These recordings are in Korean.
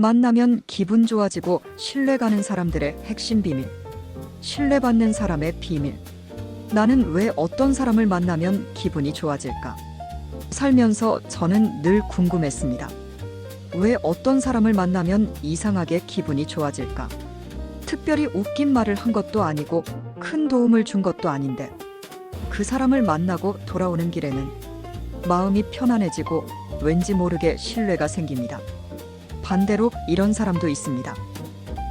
만나면 기분 좋아지고 신뢰가는 사람들의 핵심 비밀. 신뢰받는 사람의 비밀. 나는 왜 어떤 사람을 만나면 기분이 좋아질까? 살면서 저는 늘 궁금했습니다. 왜 어떤 사람을 만나면 이상하게 기분이 좋아질까? 특별히 웃긴 말을 한 것도 아니고 큰 도움을 준 것도 아닌데 그 사람을 만나고 돌아오는 길에는 마음이 편안해지고 왠지 모르게 신뢰가 생깁니다. 반대로 이런 사람도 있습니다.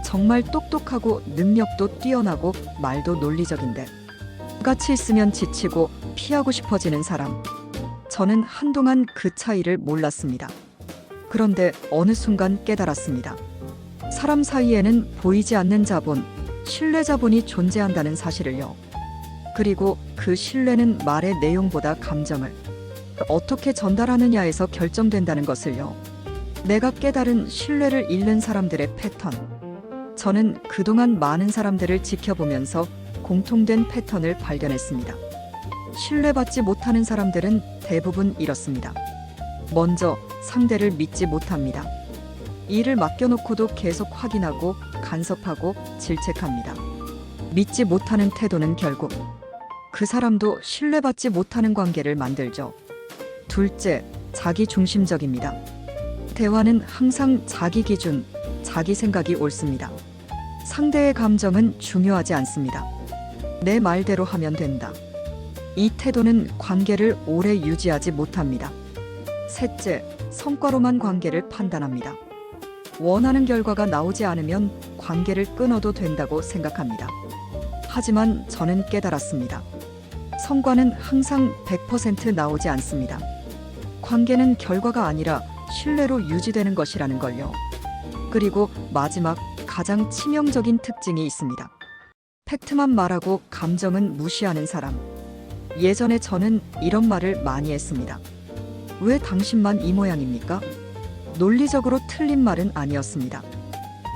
정말 똑똑하고 능력도 뛰어나고 말도 논리적인데 같이 있으면 지치고 피하고 싶어지는 사람. 저는 한동안 그 차이를 몰랐습니다. 그런데 어느 순간 깨달았습니다. 사람 사이에는 보이지 않는 자본, 신뢰 자본이 존재한다는 사실을요. 그리고 그 신뢰는 말의 내용보다 감정을 어떻게 전달하느냐에서 결정된다는 것을요. 내가 깨달은 신뢰를 잃는 사람들의 패턴. 저는 그동안 많은 사람들을 지켜보면서 공통된 패턴을 발견했습니다. 신뢰받지 못하는 사람들은 대부분 이렇습니다. 먼저 상대를 믿지 못합니다. 일을 맡겨놓고도 계속 확인하고 간섭하고 질책합니다. 믿지 못하는 태도는 결국 그 사람도 신뢰받지 못하는 관계를 만들죠. 둘째, 자기 중심적입니다. 대화는 항상 자기 기준, 자기 생각이 옳습니다. 상대의 감정은 중요하지 않습니다. 내 말대로 하면 된다. 이 태도는 관계를 오래 유지하지 못합니다. 셋째, 성과로만 관계를 판단합니다. 원하는 결과가 나오지 않으면 관계를 끊어도 된다고 생각합니다. 하지만 저는 깨달았습니다. 성과는 항상 100% 나오지 않습니다. 관계는 결과가 아니라 신뢰로 유지되는 것이라는 걸요. 그리고 마지막 가장 치명적인 특징이 있습니다. 팩트만 말하고 감정은 무시하는 사람. 예전에 저는 이런 말을 많이 했습니다. 왜 당신만 이 모양입니까? 논리적으로 틀린 말은 아니었습니다.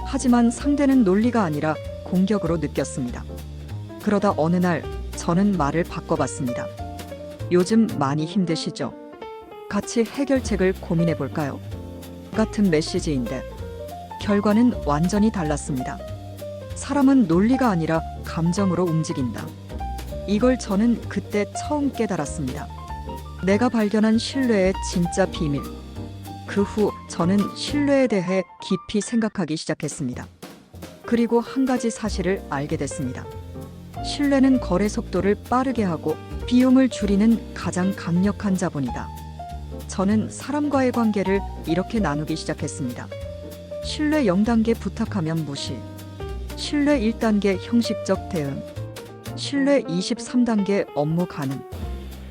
하지만 상대는 논리가 아니라 공격으로 느꼈습니다. 그러다 어느 날 저는 말을 바꿔봤습니다. 요즘 많이 힘드시죠? 같이 해결책을 고민해 볼까요? 같은 메시지인데 결과는 완전히 달랐습니다. 사람은 논리가 아니라 감정으로 움직인다. 이걸 저는 그때 처음 깨달았습니다. 내가 발견한 신뢰의 진짜 비밀. 그 후 저는 신뢰에 대해 깊이 생각하기 시작했습니다. 그리고 한 가지 사실을 알게 됐습니다. 신뢰는 거래 속도를 빠르게 하고 비용을 줄이는 가장 강력한 자본이다. 저는 사람과의 관계를 이렇게 나누기 시작했습니다. 신뢰 0단계 부탁하면 무시. 신뢰 1단계 형식적 대응. 신뢰 23단계 업무 가능.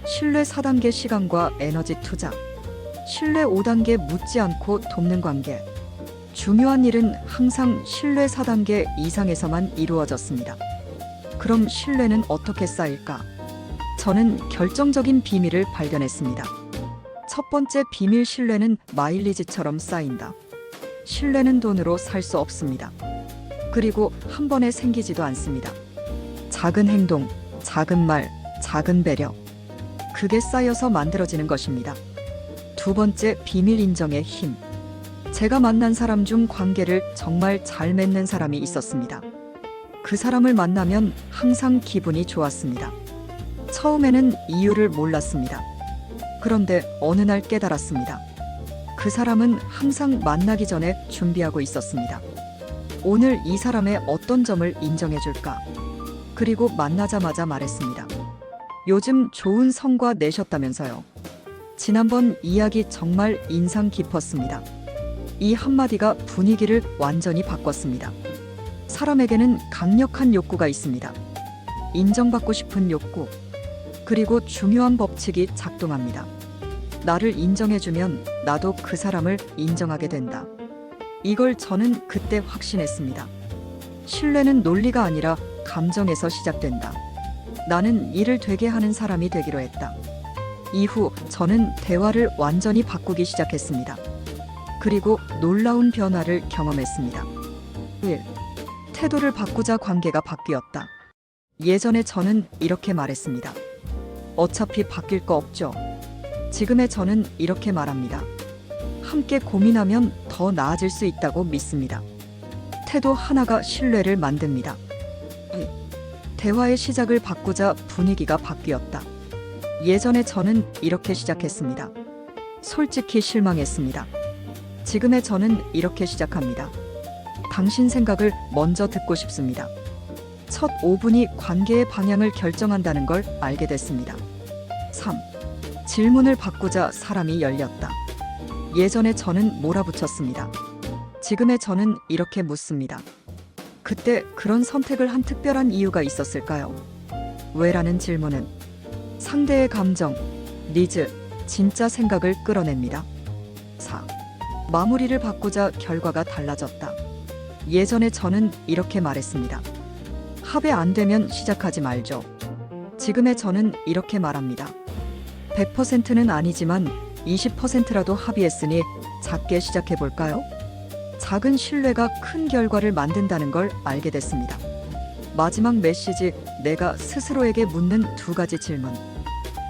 신뢰 4단계 시간과 에너지 투자. 신뢰 5단계 묻지 않고 돕는 관계. 중요한 일은 항상 신뢰 4단계 이상에서만 이루어졌습니다. 그럼 신뢰는 어떻게 쌓일까? 저는 결정적인 비밀을 발견했습니다. 첫 번째 비밀, 신뢰는 마일리지처럼 쌓인다. 신뢰는 돈으로 살 수 없습니다. 그리고 한 번에 생기지도 않습니다. 작은 행동, 작은 말, 작은 배려. 그게 쌓여서 만들어지는 것입니다. 두 번째 비밀, 인정의 힘. 제가 만난 사람 중 관계를 정말 잘 맺는 사람이 있었습니다. 그 사람을 만나면 항상 기분이 좋았습니다. 처음에는 이유를 몰랐습니다. 그런데 어느 날 깨달았습니다. 그 사람은 항상 만나기 전에 준비하고 있었습니다. 오늘 이 사람의 어떤 점을 인정해 줄까? 그리고 만나자마자 말했습니다. 요즘 좋은 성과 내셨다면서요. 지난번 이야기 정말 인상 깊었습니다. 이 한마디가 분위기를 완전히 바꿨습니다. 사람에게는 강력한 욕구가 있습니다. 인정받고 싶은 욕구. 그리고 중요한 법칙이 작동합니다. 나를 인정해주면 나도 그 사람을 인정하게 된다. 이걸 저는 그때 확신했습니다. 신뢰는 논리가 아니라 감정에서 시작된다. 나는 일을 되게 하는 사람이 되기로 했다. 이후 저는 대화를 완전히 바꾸기 시작했습니다. 그리고 놀라운 변화를 경험했습니다. 1. 태도를 바꾸자 관계가 바뀌었다. 예전에 저는 이렇게 말했습니다. 어차피 바뀔 거 없죠. 지금의 저는 이렇게 말합니다. 함께 고민하면 더 나아질 수 있다고 믿습니다. 태도 하나가 신뢰를 만듭니다. 대화의 시작을 바꾸자 분위기가 바뀌었다. 예전에 저는 이렇게 시작했습니다. 솔직히 실망했습니다. 지금의 저는 이렇게 시작합니다. 당신 생각을 먼저 듣고 싶습니다. 첫 5분이 관계의 방향을 결정한다는 걸 알게 됐습니다. 3. 질문을 바꾸자 사람이 열렸다. 예전에 저는 몰아붙였습니다. 지금의 저는 이렇게 묻습니다. 그때 그런 선택을 한 특별한 이유가 있었을까요? 왜라는 질문은 상대의 감정, 니즈, 진짜 생각을 끌어냅니다. 4. 마무리를 바꾸자 결과가 달라졌다. 예전에 저는 이렇게 말했습니다. 합의 안 되면 시작하지 말죠. 지금의 저는 이렇게 말합니다. 100%는 아니지만 20%라도 합의했으니 작게 시작해 볼까요? 작은 신뢰가 큰 결과를 만든다는 걸 알게 됐습니다. 마지막 메시지, 내가 스스로에게 묻는 2가지 질문.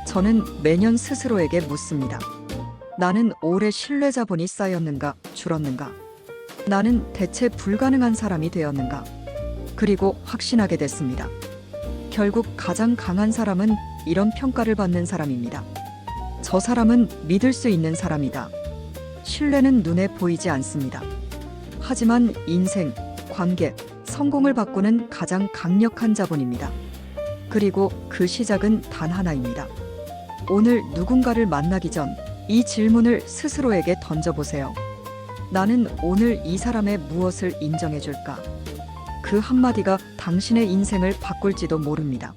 저는 매년 스스로에게 묻습니다. 나는 올해 신뢰 자본이 쌓였는가, 줄었는가? 나는 대체 불가능한 사람이 되었는가? 그리고 확신하게 됐습니다. 결국 가장 강한 사람은 이런 평가를 받는 사람입니다. 저 사람은 믿을 수 있는 사람이다. 신뢰는 눈에 보이지 않습니다. 하지만 인생, 관계, 성공을 바꾸는 가장 강력한 자본입니다. 그리고 그 시작은 단 하나입니다. 오늘 누군가를 만나기 전 이 질문을 스스로에게 던져보세요. 나는 오늘 이 사람의 무엇을 인정해줄까? 그 한마디가 당신의 인생을 바꿀지도 모릅니다.